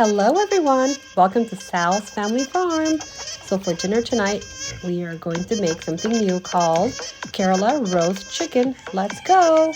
Hello everyone, welcome to Sal's Family Farm. So for dinner tonight, we are going to make something new called Kerala roast chicken. Let's go!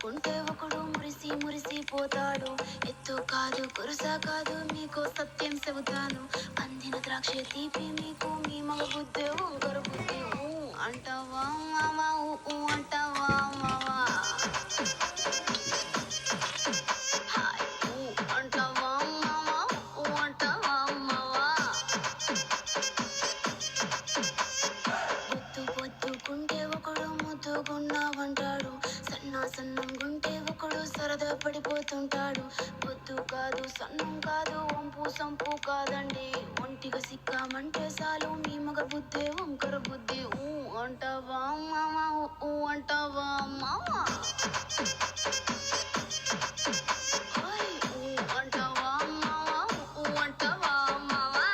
గుంటే ఒకడు మురిసి మురిసిపోతాడు. ఎత్తు కాదు కురుసా కాదు మీకు సత్యం చెబుతాను. అందిన ద్రాక్ష తీపి మీకు మీ మగ బుద్ధి వంకర బుద్ధి. అంటావా మావా అంటావా మావా అంటావా మావా అంటావా మావా. పొద్దు పొద్దుకుంటే ఒకడు ముద్దుగున్నావంటాడు. సన్నం గుంటే ఒకడు సరదా పడిపోతుంటాడు. పొద్దు కాదు సన్నం కాదు వంపు సంపు కాదండి. ఒంటిగా సిక్కామంటే చాలు మీ మగ బుద్ధి వంకర బుద్ధి. అంటావా మావా అంటావా మావా అంటావా మావా అంటావా మావా.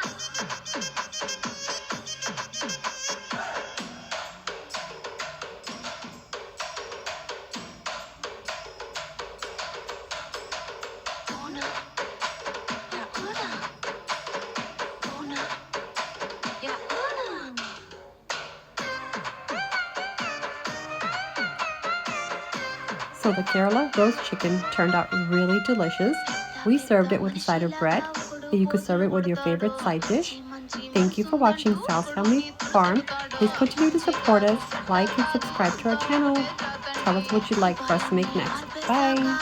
So the Kerala roast chicken turned out really delicious. We served it with a side of bread, and you could serve it with your favorite side dish. Thank you for watching Sal's Family Farm. Please continue to support us, like and subscribe to our channel. Tell us what you'd like for us to make next. Bye!